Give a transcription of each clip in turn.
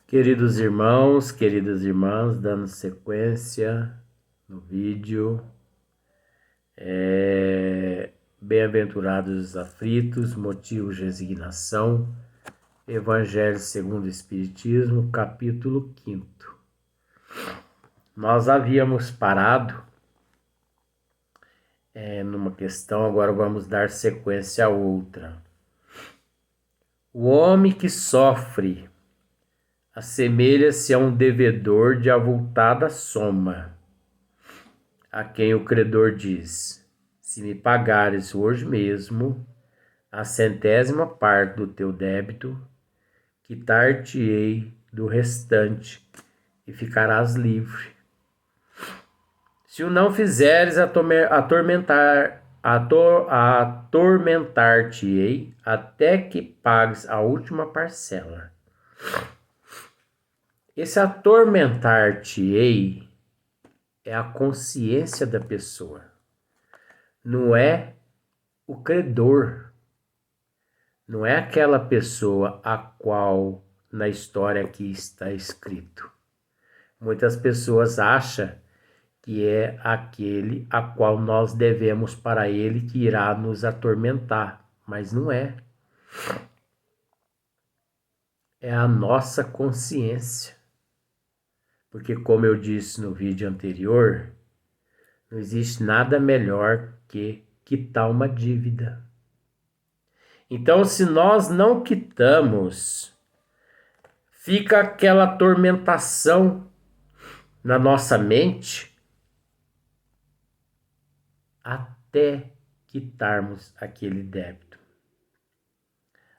Queridos irmãos, queridas irmãs, dando sequência no vídeo, Bem-aventurados os aflitos, motivos de resignação, Evangelho segundo o Espiritismo, capítulo 5º. Nós havíamos parado numa questão, agora vamos dar sequência a outra. O homem que sofre assemelha-se a um devedor de avultada soma, a quem o credor diz: se me pagares hoje mesmo a 100ª parte do teu débito, quitar-te-ei do restante e ficarás livre. Se o não fizeres, atormentar-te-ei até que pagues a última parcela. Esse atormentar-te-ei é a consciência da pessoa, não é o credor, não é aquela pessoa a qual na história aqui está escrito. Muitas pessoas acham que é aquele a qual nós devemos para ele que irá nos atormentar, mas não é. É a nossa consciência. Porque, como eu disse no vídeo anterior, não existe nada melhor que quitar uma dívida. Então, se nós não quitamos, fica aquela atormentação na nossa mente até quitarmos aquele débito.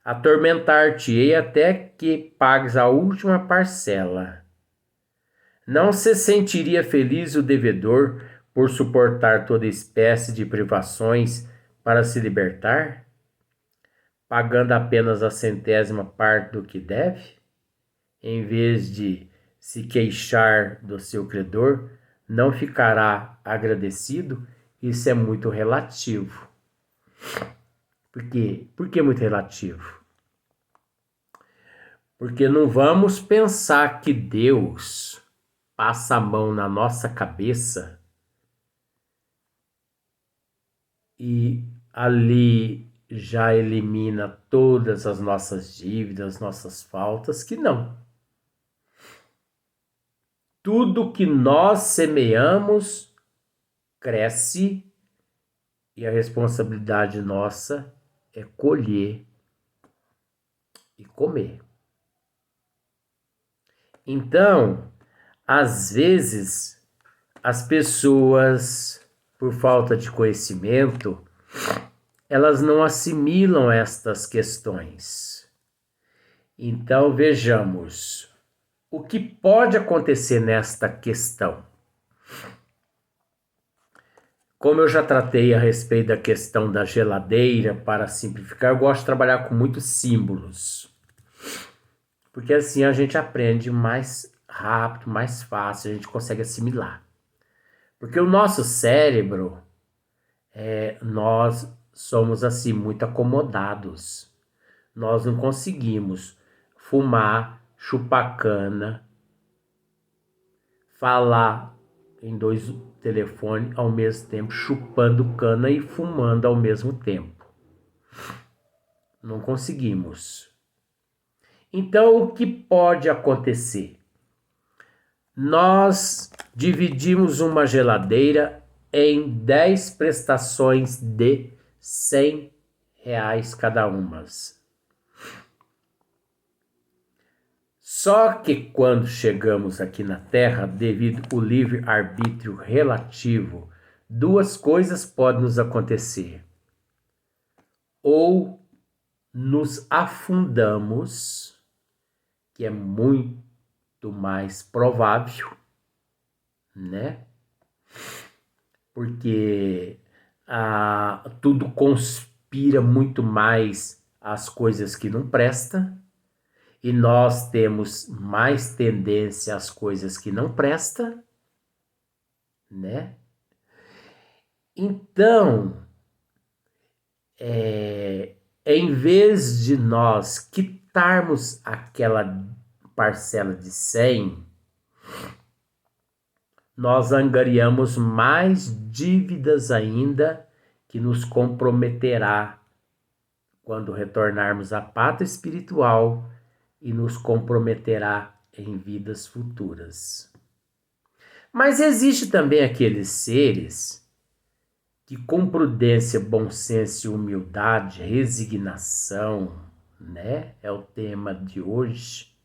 Atormentar-te-ei até que pagues a última parcela. Não se sentiria feliz o devedor por suportar toda espécie de privações para se libertar, pagando apenas a 100ª parte do que deve, em vez de se queixar do seu credor, não ficará agradecido? Isso é muito relativo. Por quê? Por que muito relativo? Porque não vamos pensar que Deus passa a mão na nossa cabeça e ali já elimina todas as nossas dívidas, nossas faltas, que não. Tudo que nós semeamos cresce e a responsabilidade nossa é colher e comer. Então, às vezes, as pessoas, por falta de conhecimento, elas não assimilam estas questões. Então, vejamos o que pode acontecer nesta questão. Como eu já tratei a respeito da questão da geladeira, para simplificar, eu gosto de trabalhar com muitos símbolos. Porque assim a gente aprende mais rápido, mais fácil, a gente consegue assimilar. Porque o nosso cérebro, nós somos assim muito acomodados. Nós não conseguimos fumar, chupar cana, falar em 2 telefones ao mesmo tempo, chupando cana e fumando ao mesmo tempo. Não conseguimos. Então, o que pode acontecer? Nós dividimos uma geladeira em 10 prestações de R$100 cada uma. Só que quando chegamos aqui na Terra, devido ao livre-arbítrio relativo, 2 coisas podem nos acontecer. Ou nos afundamos, que é muito mais provável, né? Porque tudo conspira muito mais as coisas que não prestam, e nós temos mais tendência às coisas que não prestam, né? Então, em vez de nós quitarmos aquela parcela de 100, nós angariamos mais dívidas ainda que nos comprometerá quando retornarmos à pátria espiritual e nos comprometerá em vidas futuras. Mas existe também aqueles seres que com prudência, bom senso e humildade, resignação, né? É o tema de hoje.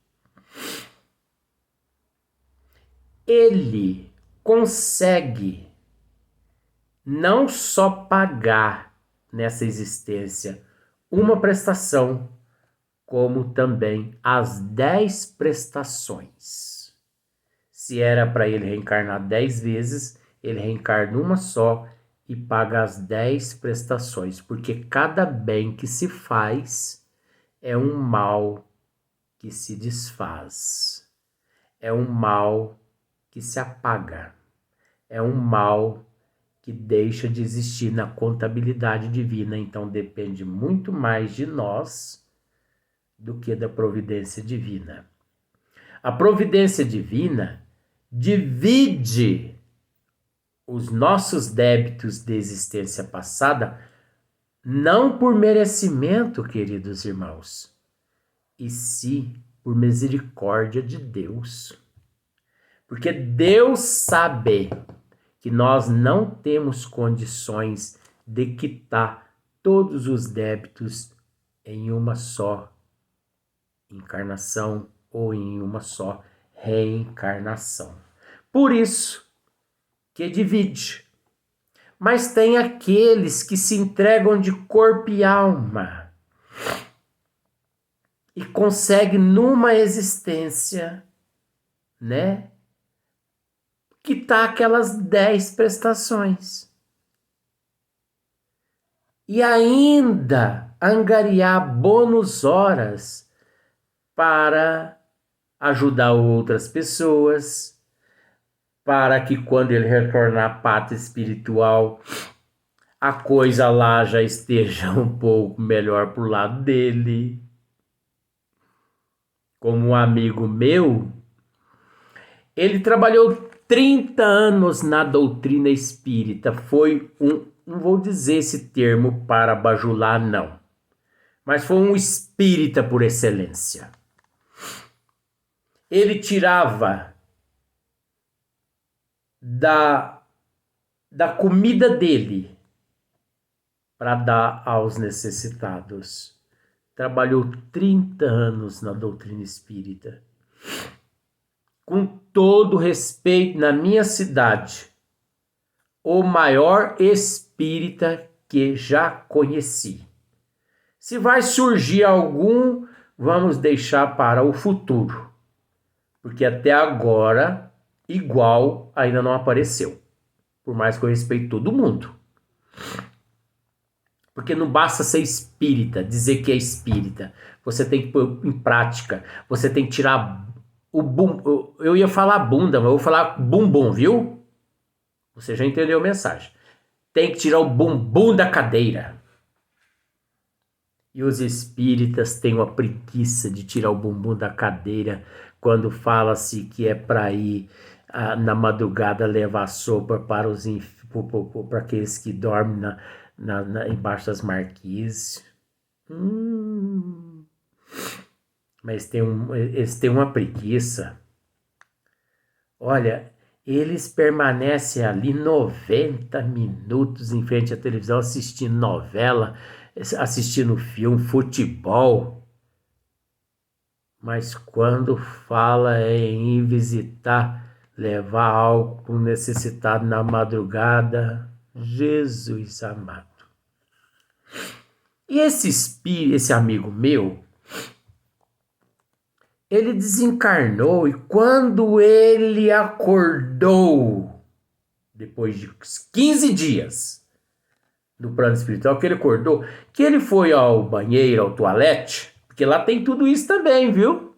Ele consegue não só pagar nessa existência uma prestação, como também as 10 prestações. Se era para ele reencarnar 10 vezes, ele reencarna uma só e paga as 10 prestações, porque cada bem que se faz é um mal que se desfaz, é um mal que se apaga, é um mal que deixa de existir na contabilidade divina. Então depende muito mais de nós do que da providência divina. A providência divina divide os nossos débitos de existência passada não por merecimento, queridos irmãos, e sim por misericórdia de Deus. Porque Deus sabe que nós não temos condições de quitar todos os débitos em uma só encarnação ou em uma só reencarnação. Por isso que divide. Mas tem aqueles que se entregam de corpo e alma e conseguem numa existência, né, quitar aquelas 10 prestações. E ainda angariar bônus horas para ajudar outras pessoas, para que quando ele retornar à pátria espiritual, a coisa lá já esteja um pouco melhor pro lado dele. Como um amigo meu, ele trabalhou 30 anos na doutrina espírita. Foi não vou dizer esse termo para bajular, não, mas foi um espírita por excelência. Ele tirava da comida dele para dar aos necessitados. Trabalhou 30 anos na doutrina espírita. Com todo respeito, na minha cidade, o maior espírita que já conheci. Se vai surgir algum, vamos deixar para o futuro, porque até agora igual ainda não apareceu, por mais que eu respeite todo mundo. Porque não basta ser espírita, dizer que é espírita. Você tem que pôr em prática, você tem que tirar o bumbum. Eu ia falar bunda, mas eu vou falar bumbum, viu? Você já entendeu a mensagem. Tem que tirar o bumbum da cadeira. E os espíritas têm uma preguiça de tirar o bumbum da cadeira quando fala-se que é para ir na madrugada levar sopa para para aqueles que dormem embaixo das marquises. Mas eles têm uma preguiça. Olha, eles permanecem ali 90 minutos em frente à televisão assistindo novela, assistindo filme, futebol. Mas quando fala em visitar, levar algo para o necessitado na madrugada, Jesus amado. E esse amigo meu, ele desencarnou, e quando ele acordou, depois de 15 dias do plano espiritual, que ele acordou, que ele foi ao banheiro, ao toalete, porque lá tem tudo isso também, viu?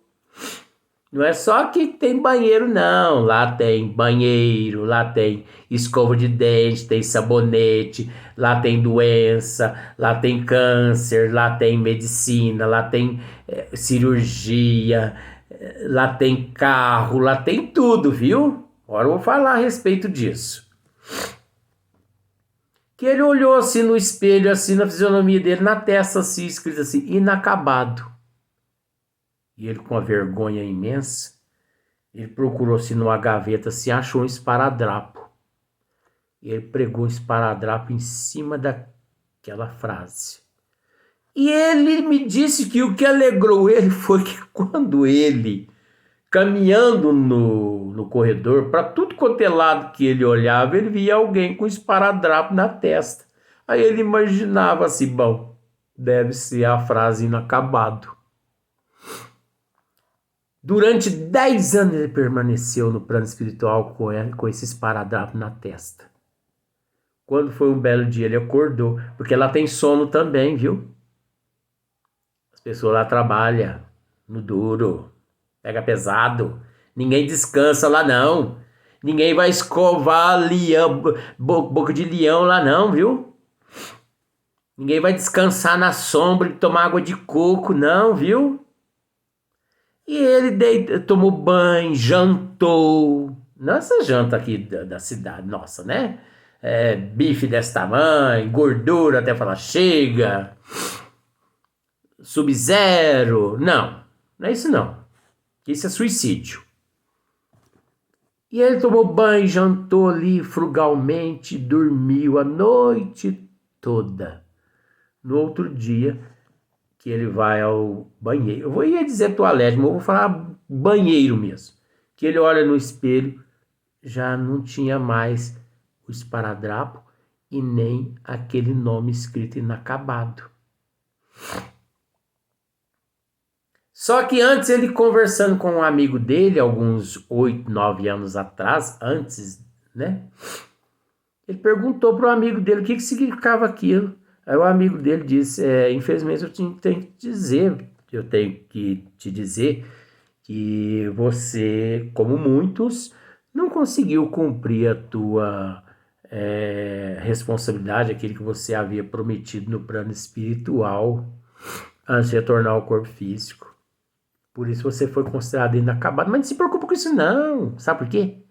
Não é só que tem banheiro, não. Lá tem banheiro, lá tem escova de dente, tem sabonete, lá tem doença, lá tem câncer, lá tem medicina, lá tem cirurgia, Lá tem carro, lá tem tudo, viu? Agora eu vou falar a respeito disso. Que ele olhou assim no espelho, assim na fisionomia dele, na testa assim, escrito assim, inacabado. E ele com uma vergonha imensa, ele procurou assim numa gaveta, assim, achou um esparadrapo. E ele pregou o esparadrapo em cima daquela frase. E ele me disse que o que alegrou ele foi que quando ele, caminhando no corredor, para tudo quanto é lado que ele olhava, ele via alguém com esparadrapo na testa. Aí ele imaginava assim, bom, deve ser a frase inacabado. Durante 10 anos ele permaneceu no plano espiritual com esse esparadrapo na testa. Quando foi um belo dia ele acordou, porque lá tem sono também, viu? As pessoas lá trabalham no duro, pega pesado, ninguém descansa lá não. Ninguém vai escovar leão, boca de leão lá não, viu? Ninguém vai descansar na sombra e tomar água de coco não, viu? E ele tomou banho, jantou. Não essa janta aqui da cidade, nossa, né? Bife desse tamanho, gordura até falar chega, sub-zero. Não é isso não. Isso é suicídio. E ele tomou banho, jantou ali frugalmente, dormiu a noite toda. No outro dia, que ele vai ao banheiro. Ia dizer toalete, mas eu vou falar banheiro mesmo. Que ele olha no espelho, já não tinha mais o esparadrapo e nem aquele nome escrito inacabado. Só que antes ele conversando com um amigo dele, alguns 8, 9 anos atrás, antes, né? Ele perguntou para o amigo dele o que significava aquilo. Aí o amigo dele disse, infelizmente eu tenho que te dizer que você, como muitos, não conseguiu cumprir a tua responsabilidade, aquilo que você havia prometido no plano espiritual antes de retornar ao corpo físico. Por isso você foi considerado inacabado. Mas não se preocupe com isso não. Sabe por quê?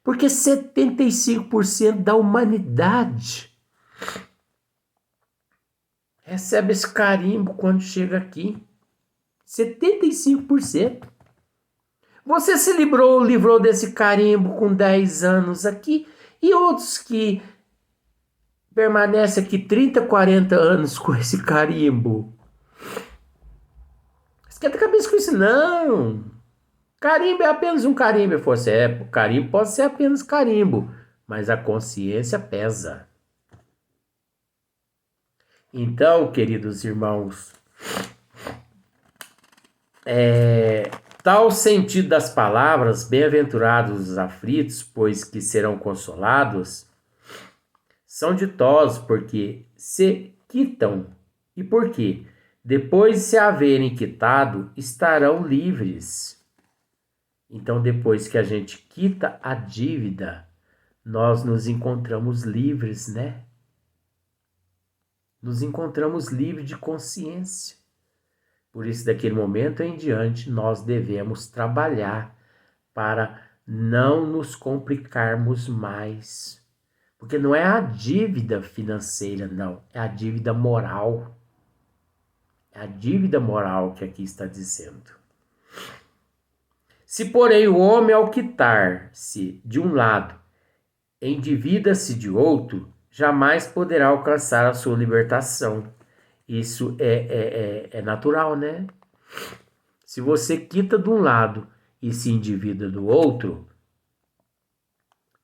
Porque 75% da humanidade recebe esse carimbo quando chega aqui. 75%. Você se livrou desse carimbo com 10 anos aqui e outros que permanecem aqui 30, 40 anos com esse carimbo. Esquenta a cabeça com isso não. Carimbo é apenas um carimbo. Carimbo pode ser apenas carimbo, mas a consciência pesa. Então, queridos irmãos, tal sentido das palavras, bem-aventurados os aflitos, pois que serão consolados, são ditosos porque se quitam. E por quê? Depois de se haverem quitado, estarão livres. Então, depois que a gente quita a dívida, nós nos encontramos livres, né? Nos encontramos livres de consciência. Por isso, daquele momento em diante, nós devemos trabalhar para não nos complicarmos mais. Porque não é a dívida financeira, não. É a dívida moral. É a dívida moral que aqui está dizendo. Se, porém, o homem, ao quitar-se de um lado, endivida-se de outro, jamais poderá alcançar a sua libertação. Isso é natural, né? Se você quita de um lado e se endivida do outro,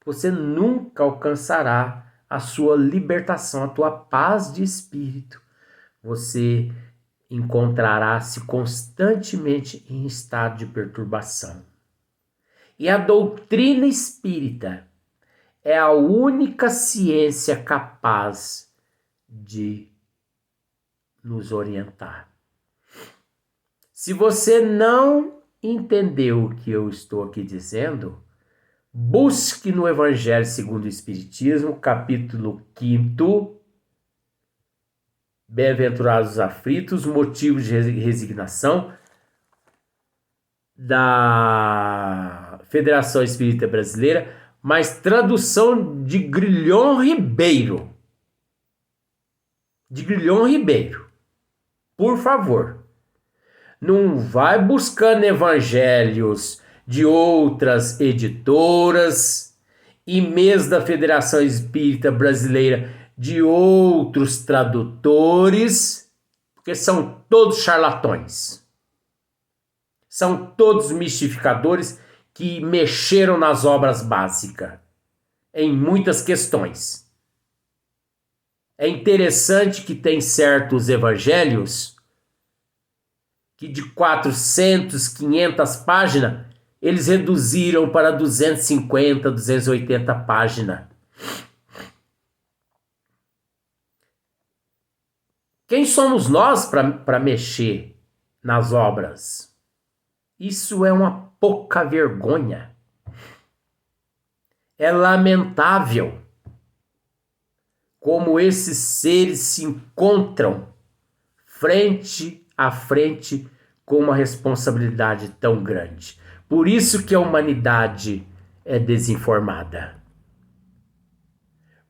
você nunca alcançará a sua libertação, a tua paz de espírito. Você encontrará-se constantemente em estado de perturbação. E a doutrina espírita é a única ciência capaz de nos orientar. Se você não entendeu o que eu estou aqui dizendo, busque no Evangelho segundo o Espiritismo, capítulo 5, Bem-aventurados os aflitos, motivos de resignação. da Federação Espírita Brasileira, mas tradução de Grilhom Ribeiro. De Grilhom Ribeiro. Por favor. Não vai buscando evangelhos de outras editoras e mesmo da Federação Espírita Brasileira de outros tradutores, porque são todos charlatões. São todos mistificadores que mexeram nas obras básicas, em muitas questões. É interessante que tem certos evangelhos que de 400, 500 páginas, eles reduziram para 250, 280 páginas. Quem somos nós para mexer nas obras? Isso é uma pouca vergonha. É lamentável como esses seres se encontram frente a frente com uma responsabilidade tão grande. Por isso que a humanidade é desinformada.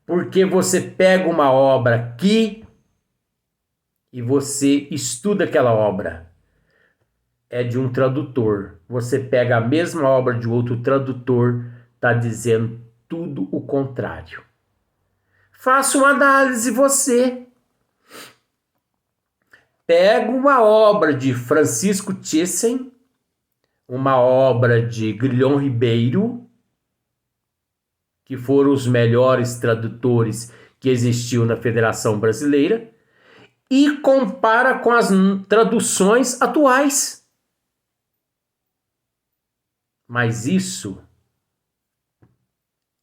Porque você pega uma obra aqui e você estuda aquela obra. É de um tradutor. Você pega a mesma obra de outro tradutor, está dizendo tudo o contrário. Faça uma análise você. Pega uma obra de Francisco Thyssen, uma obra de Grilhom Ribeiro, que foram os melhores tradutores que existiu na Federação Brasileira, e compara com as traduções atuais. Mas isso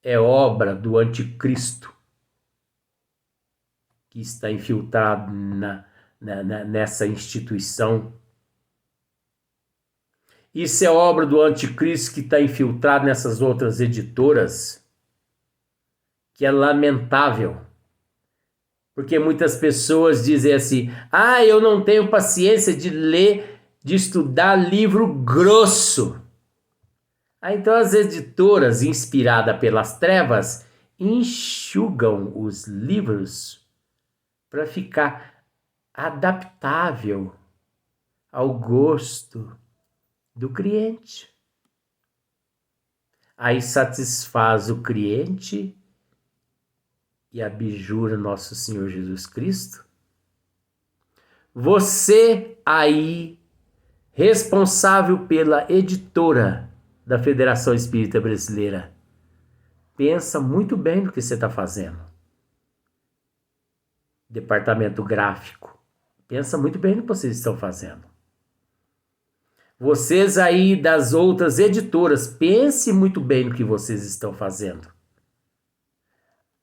é obra do anticristo que está infiltrado nessa instituição. Isso é obra do anticristo que está infiltrado nessas outras editoras, que é lamentável. Porque muitas pessoas dizem assim, eu não tenho paciência de ler, de estudar livro grosso. Então as editoras, inspiradas pelas trevas, enxugam os livros para ficar adaptável ao gosto do cliente. Aí satisfaz o cliente e abjura nosso Senhor Jesus Cristo. Você aí, responsável pela editora da Federação Espírita Brasileira, pensa muito bem no que você está fazendo. Departamento gráfico, pensa muito bem no que vocês estão fazendo. Vocês aí das outras editoras, pense muito bem no que vocês estão fazendo.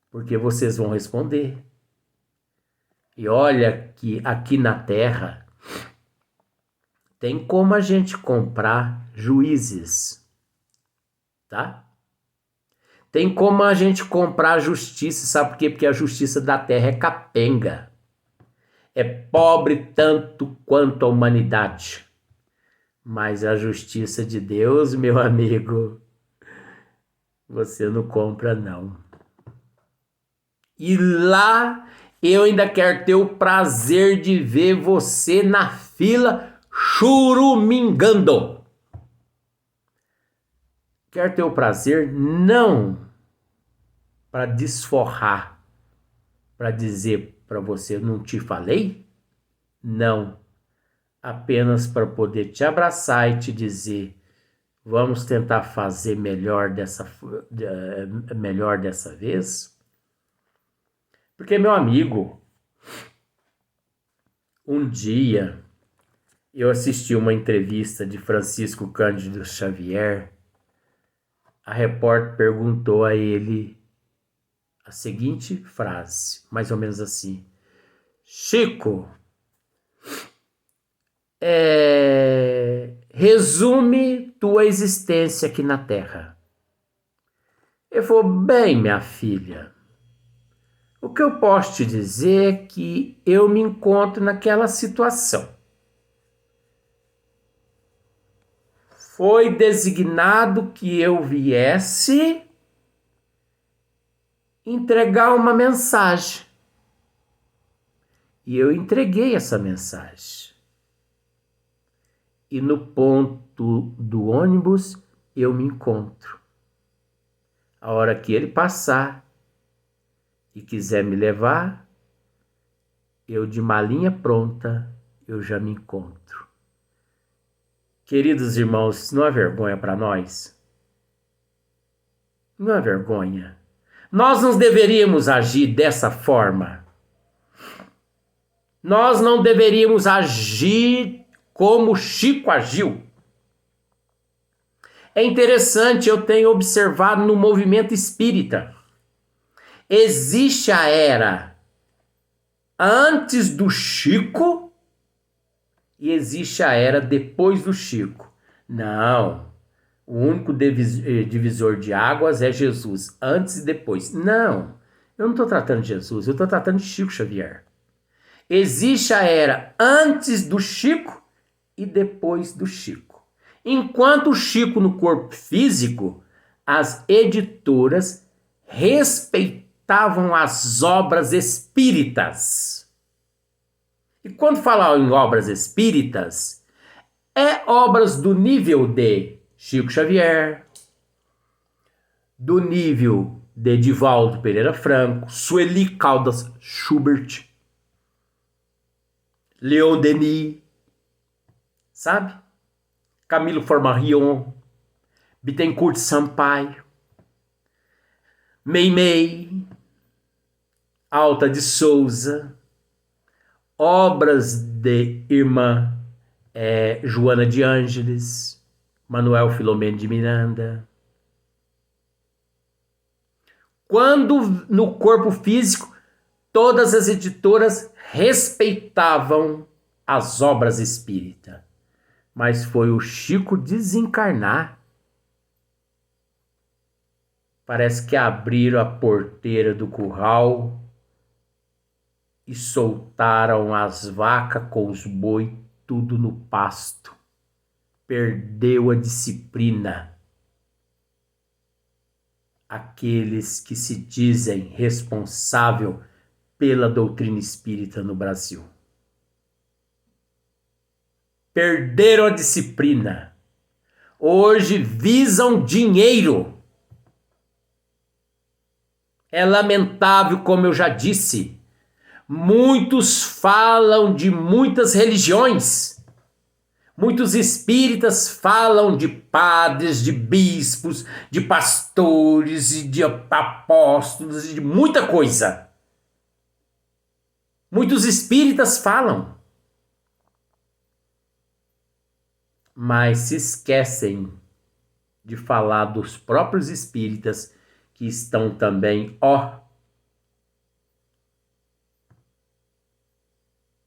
Porque vocês vão responder. E olha que aqui na Terra tem como a gente comprar juízes, tá? Tem como a gente comprar justiça, sabe por quê? Porque a justiça da Terra é capenga. É pobre tanto quanto a humanidade. Mas a justiça de Deus, meu amigo, você não compra não. E lá eu ainda quero ter o prazer de ver você na fila churumingando. Quero ter o prazer não para desforrar, para dizer para você, não te falei? Não. Apenas para poder te abraçar e te dizer, vamos tentar fazer melhor dessa vez? Porque, meu amigo, um dia eu assisti uma entrevista de Francisco Cândido Xavier. A repórter perguntou a ele a seguinte frase, mais ou menos assim: Chico, resume tua existência aqui na Terra. Ele falou, bem, minha filha, o que eu posso te dizer é que eu me encontro naquela situação. foi designado que eu viesse entregar uma mensagem. E eu entreguei essa mensagem. E no ponto do ônibus eu me encontro. A hora que ele passar e quiser me levar, eu de malinha pronta, eu já me encontro. Queridos irmãos, não é vergonha para nós? Não é vergonha? Nós não deveríamos agir dessa forma. Nós não deveríamos agir como Chico agiu. É interessante, eu tenho observado no movimento espírita. Existe a era antes do Chico e existe a era depois do Chico. Não, o único divisor de águas é Jesus, antes e depois. Não, eu não estou tratando de Jesus, eu estou tratando de Chico Xavier. Existe a era antes do Chico e depois do Chico. Enquanto o Chico no corpo físico, as editoras respeitavam as obras espíritas. E quando falar em obras espíritas, é obras do nível de Chico Xavier, do nível de Divaldo Pereira Franco, Sueli Caldas Schubert, Leon Denis, sabe? Camilo Formarion, Bittencourt Sampaio, Meimei, Alta de Souza, obras de irmã Joana de Ângeles, Manuel Filomeno de Miranda. Quando no corpo físico, todas as editoras respeitavam as obras espíritas. Mas foi o Chico desencarnar. Parece que abriram a porteira do curral e soltaram as vacas com os boi tudo no pasto. Perdeu a disciplina. Aqueles que se dizem responsável pela doutrina espírita no Brasil. Perderam a disciplina. Hoje visam dinheiro. É lamentável, como eu já disse. Muitos falam de muitas religiões. Muitos espíritas falam de padres, de bispos, de pastores e de apóstolos e de muita coisa. Muitos espíritas falam. Mas se esquecem de falar dos próprios espíritas que estão também,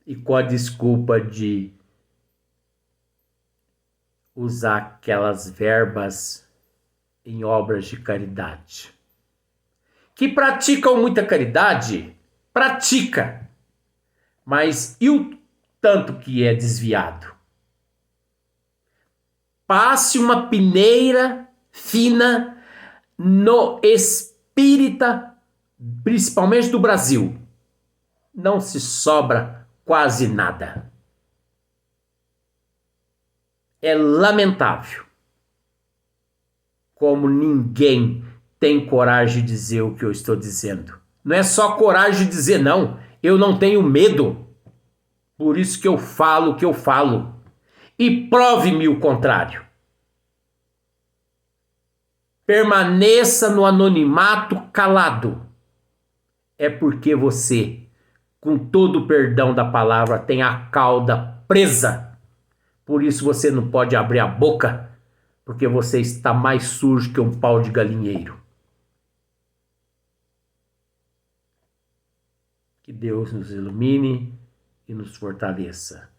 e com a desculpa de usar aquelas verbas em obras de caridade. Que praticam muita caridade? Pratica. Mas e o tanto que é desviado? Passe uma peneira fina no espírita, principalmente do Brasil. Não se sobra quase nada. É lamentável como ninguém tem coragem de dizer o que eu estou dizendo. Não é só coragem de dizer não, eu não tenho medo. Por isso que eu falo o que eu falo. E prove-me o contrário. Permaneça no anonimato calado. É porque você, com todo o perdão da palavra, tem a cauda presa. Por isso você não pode abrir a boca, porque você está mais sujo que um pau de galinheiro. Que Deus nos ilumine e nos fortaleça.